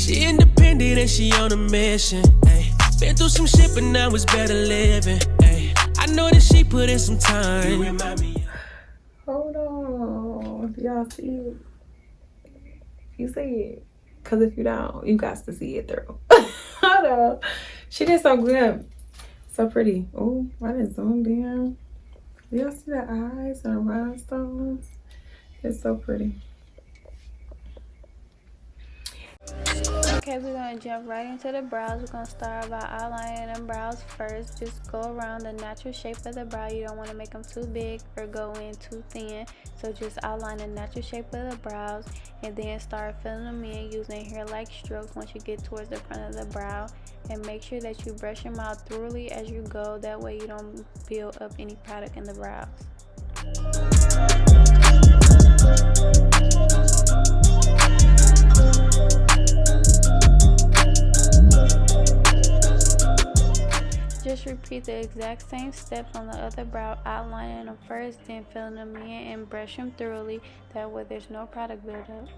She independent and she on a mission. Ay. Been through some shit, but now it's better living. Ay. I know that she put in some time. You remind me. Hold on. Do y'all see it? You see it? Because if you don't, you got to see it through. Hold on. She did so good. So pretty. Oh, I didn't zoom down. Do y'all see the eyes and the rhinestones? It's so pretty. Okay, we're going to jump right into the brows. We're going to start by outlining them brows first. Just go around the natural shape of the brow. You don't want to make them too big or go in too thin. So just outline the natural shape of the brows and then start filling them in using hair-like strokes once you get towards the front of the brow. And make sure that you brush them out thoroughly as you go. That way you don't build up any product in the brows. Just repeat the exact same steps on the other brow, outlining them first, then filling them in and brush them thoroughly. That way there's no product buildup.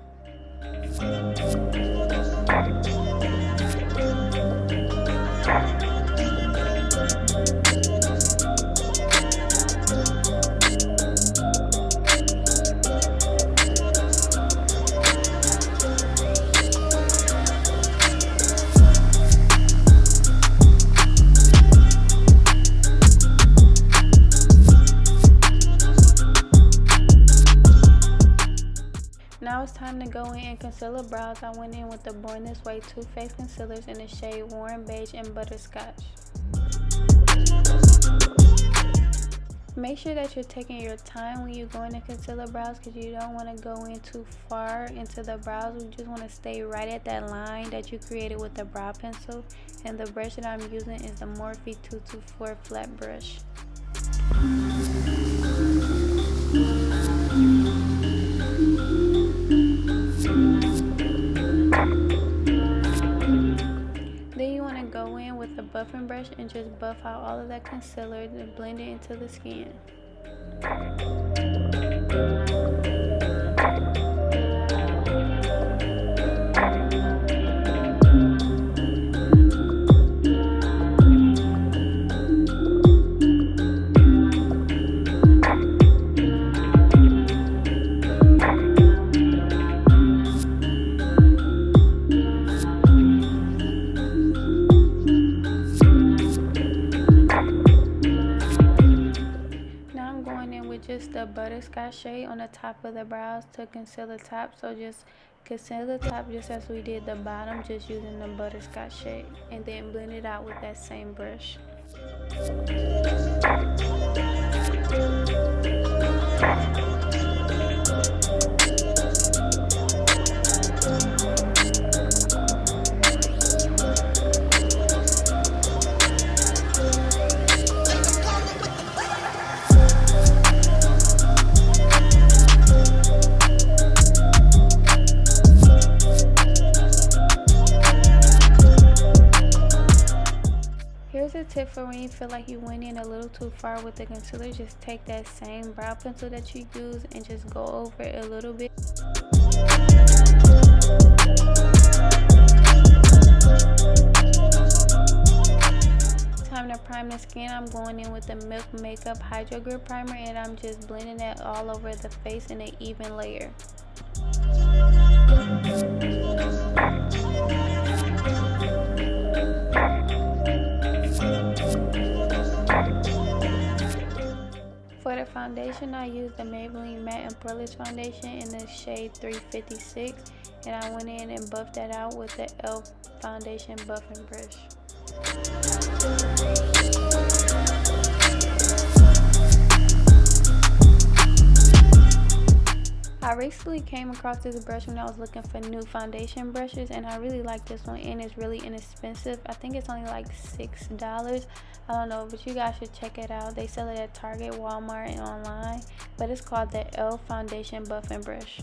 Now it's time to go in and concealer brows. I went in with the Born This Way Too Faced concealers in the shade Warm Beige and Butterscotch. Make sure that you're taking your time when you go into concealer brows because you don't want to go in too far into the brows. We just want to stay right at that line that you created with the brow pencil. And the brush that I'm using is the Morphe 224 flat brush. Then you want to go in with the buffing brush and just buff out all of that concealer and blend it into the skin. Just the Butterscotch shade on the top of the brows to conceal the top. So just conceal the top just as we did the bottom, just using the Butterscotch shade, and then blend it out with that same brush. Tip for when you feel like you went in a little too far with the concealer, just take that same brow pencil that you use and just go over it a little bit. Time to prime the skin. I'm going in with the Milk Makeup Hydro Grip Primer and I'm just blending that all over the face in an even layer. For the foundation, I used the Maybelline Matte and Poreless Foundation in the shade 356, and I went in and buffed that out with the Elf Foundation Buffing Brush. I recently came across this brush when I was looking for new foundation brushes, and I really like this one, and it's really inexpensive. I think it's only like $6. I don't know, but you guys should check it out. They sell it at Target, Walmart, and online, but it's called the Elf Foundation Buffing Brush.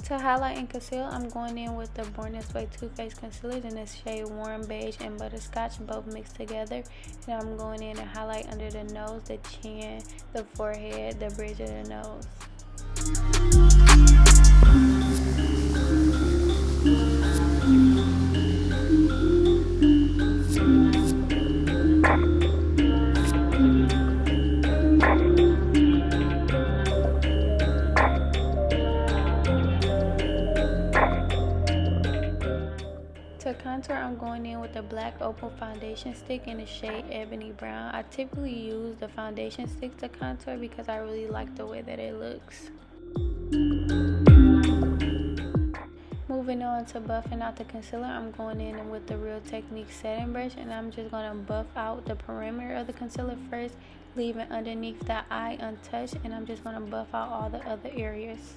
To highlight and conceal, I'm going in with the Born This Way Too Faced concealers in this shade Warm Beige and Butterscotch, both mixed together. And I'm going in and highlight under the nose, the chin, the forehead, the bridge of the nose. the contour, I'm going in with the black Opal Foundation Stick in the shade Ebony Brown. I typically use the foundation stick to contour because I really like the way that it looks. Moving on to buffing out the concealer, I'm going in with the Real Technique setting brush, and I'm just going to buff out the perimeter of the concealer first, leaving underneath the eye untouched, and I'm just going to buff out all the other areas.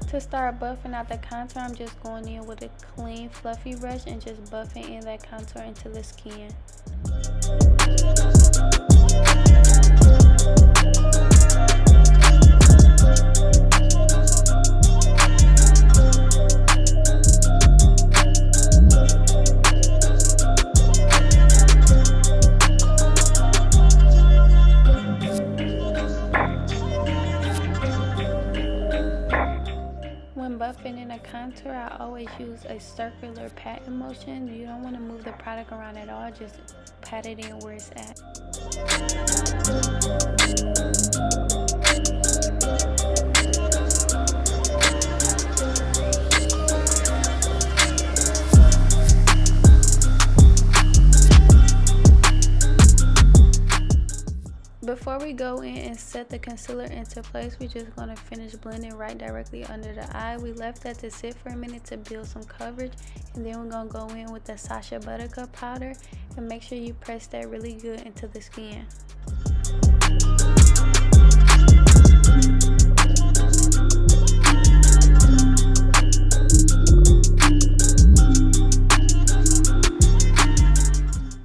To start buffing out the contour, I'm just going in with a clean fluffy brush and just buffing in that contour into the skin. When buffing in a contour, I always use a circular patting motion. You don't want to move the product around at all, just pat it in where it's at. Before we go in and set the concealer into place, we're just going to finish blending right directly under the eye. We left that to sit for a minute to build some coverage, and then we're going to go in with the Sacha Buttercup powder and make sure you press that really good into the skin.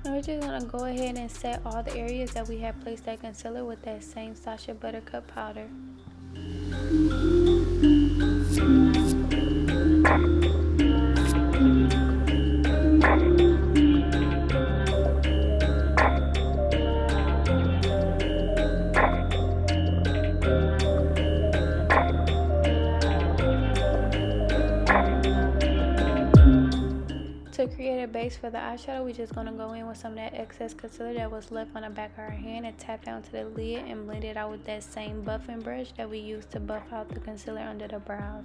We're just going to go ahead and set all the areas that we have placed that concealer with that same Sacha Buttercup powder. To create a base for the eyeshadow, we're just going to go in with some of that excess concealer that was left on the back of our hand and tap down to the lid and blend it out with that same buffing brush that we used to buff out the concealer under the brows.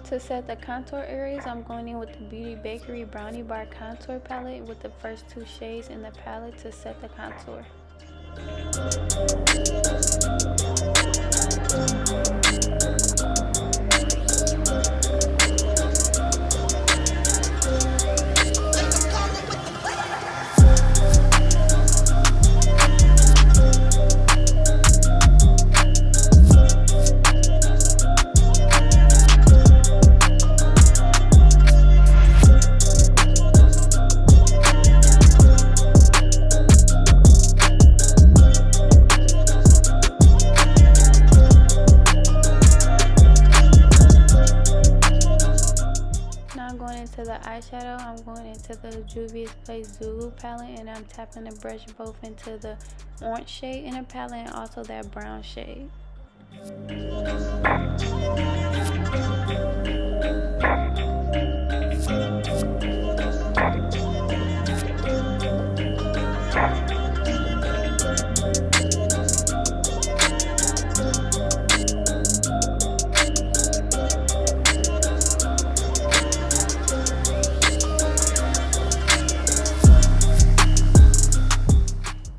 To set the contour areas, I'm going in with the Bakerie Brownie Bar Contour Palette with the first two shades in the palette to set the contour. Eyeshadow, I'm going into the Juvia's Place Zulu palette, and I'm tapping the brush both into the orange shade in the palette and also that brown shade.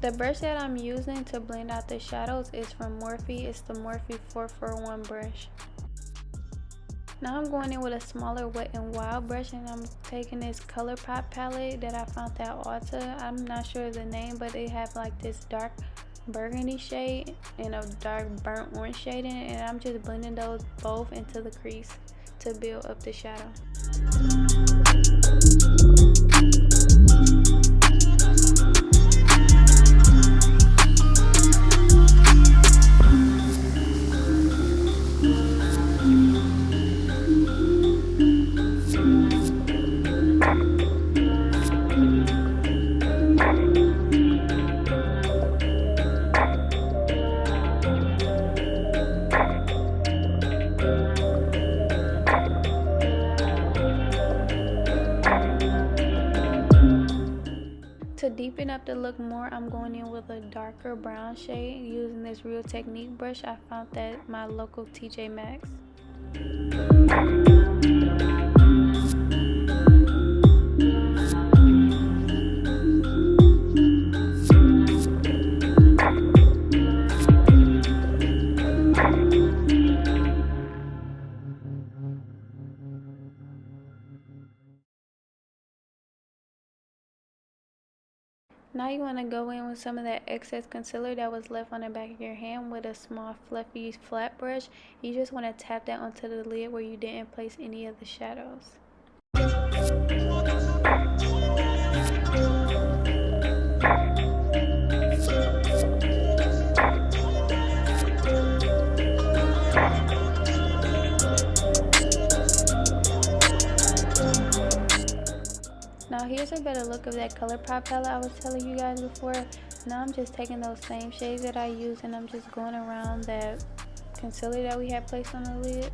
The brush that I'm using to blend out the shadows is from Morphe. It's the Morphe 441 brush. Now I'm going in with a smaller Wet n Wild brush, and I'm taking this ColourPop palette that I found at Ulta. I'm not sure of the name, but they have like this dark burgundy shade and a dark burnt orange shade in it, and I'm just blending those both into the crease to build up the shadow. To deepen up the look more, I'm going in with a darker brown shade using this Real Technique brush I found at my local TJ Maxx. Now you want to go in with some of that excess concealer that was left on the back of your hand with a small fluffy flat brush. You just want to tap that onto the lid where you didn't place any of the shadows. Now here's a better look of that ColourPop palette I was telling you guys before. Now I'm just taking those same shades that I used and I'm just going around that concealer that we had placed on the lid.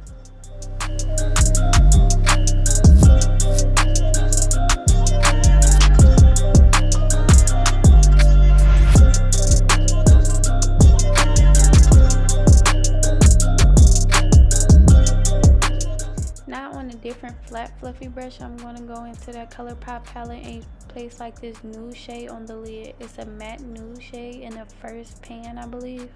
Now on a different flat fluffy brush, I'm going to go into that ColourPop palette and place like this nude shade on the lid. It's a matte nude shade in the first pan, I believe.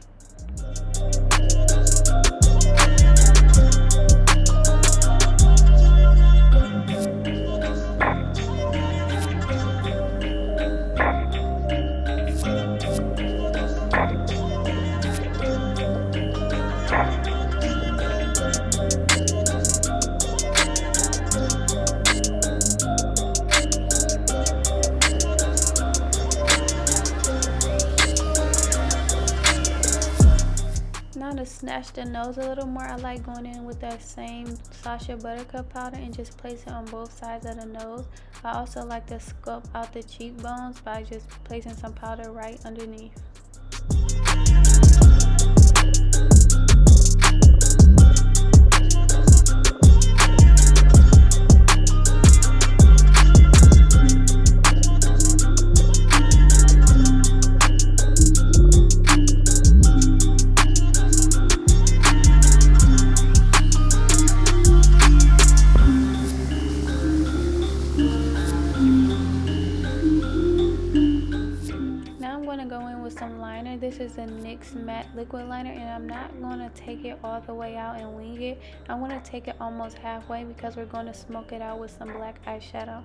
Now to snatch the nose a little more, I like going in with that same Sacha Buttercup powder and just place it on both sides of the nose. I also like to sculpt out the cheekbones by just placing some powder right underneath. This is a NYX matte liquid liner, and I'm not going to take it all the way out and wing it. I'm going to take it almost halfway because we're going to smoke it out with some black eyeshadow.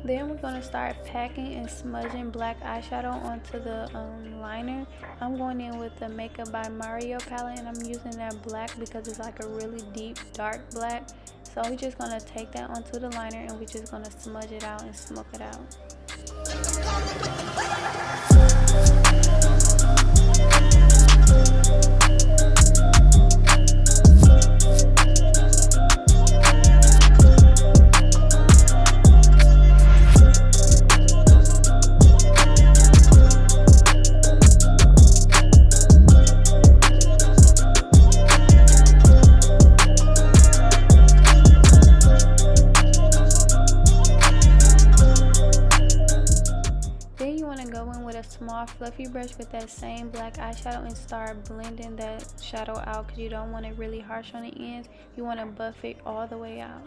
Then we're going to start packing and smudging black eyeshadow onto the liner. I'm going in with the Makeup by Mario palette, and I'm using that black because it's like a really deep dark black. So we're just going to take that onto the liner and we're just going to smudge it out and smoke it out. small fluffy brush with that same black eyeshadow and start blending that shadow out, because you don't want it really harsh on the ends. You want to buff it all the way out.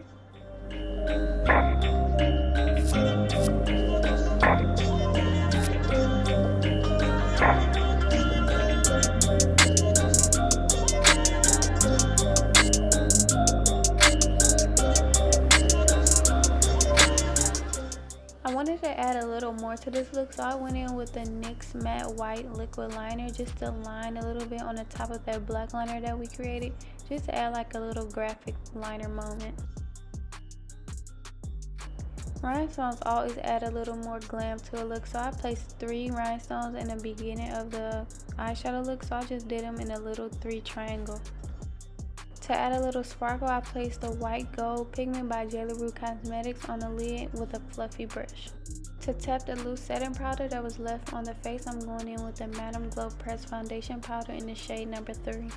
I wanted to add a little more to this look, so I went in with the NYX matte white liquid liner just to line a little bit on the top of that black liner that we created, just to add like a little graphic liner moment. Rhinestones always add a little more glam to a look, so I placed 3 rhinestones in the beginning of the eyeshadow look, so I just did them in a little 3 triangle. To add a little sparkle, I placed the white gold pigment by Zulu Cosmetics on the lid with a fluffy brush. To tap the loose setting powder that was left on the face, I'm going in with the Madam Glow Pressed Foundation Powder in the shade number 3.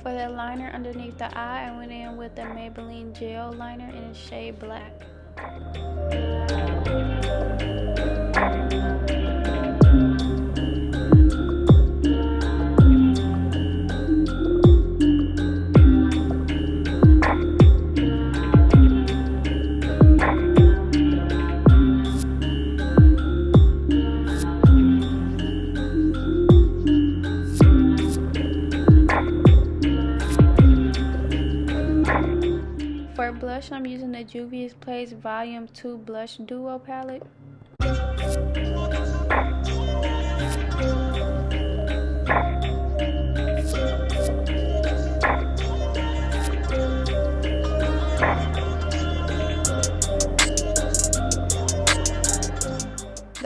For the liner underneath the eye, I went in with the Maybelline Gel Liner in the shade Black. For blush, I'm using the Juvia's Place Volume 2 Blush Duo palette. The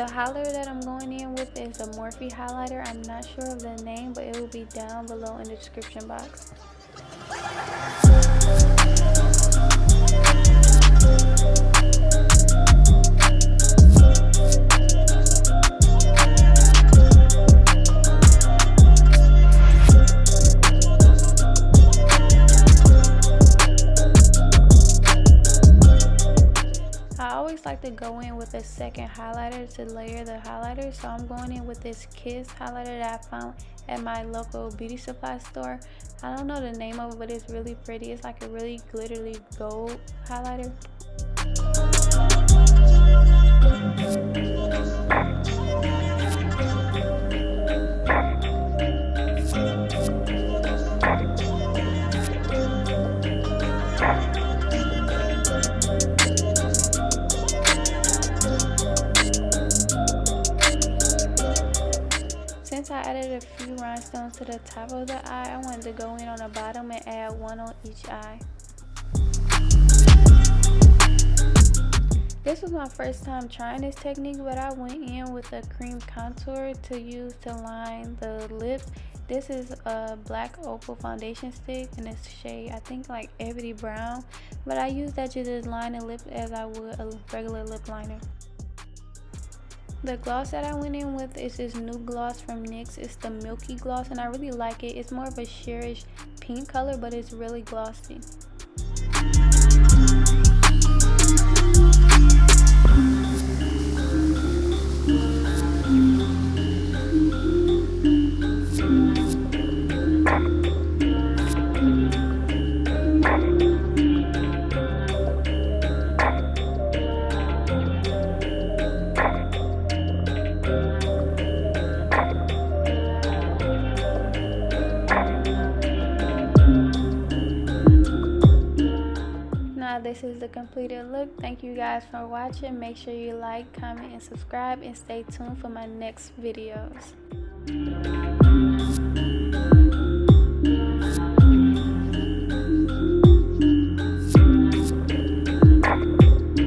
highlighter that I'm going in with is a Morphe highlighter. I'm not sure of the name, but it will be down below in the description box. I always like to go in with a second highlighter to layer the highlighter, so I'm going in with this Kiss highlighter that I found at my local beauty supply store. I don't know the name of it, but it's really pretty. It's like a really glittery gold highlighter. Since I added a few rhinestones to the top of the eye, I wanted to go in on the bottom and add one on each eye. This was my first time trying this technique, but I went in with a cream contour to use to line the lips. This is a black Opal Foundation Stick in this shade, I think like ebony brown, but I use that to just line the lips as I would a regular lip liner. The gloss that I went in with is this new gloss from NYX. It's the Milky gloss, and I really like it. It's more of a sheerish pink color, but it's really glossy. This is the completed look. Thank you guys for watching. Make sure you like, comment, and subscribe, and stay tuned for my next videos.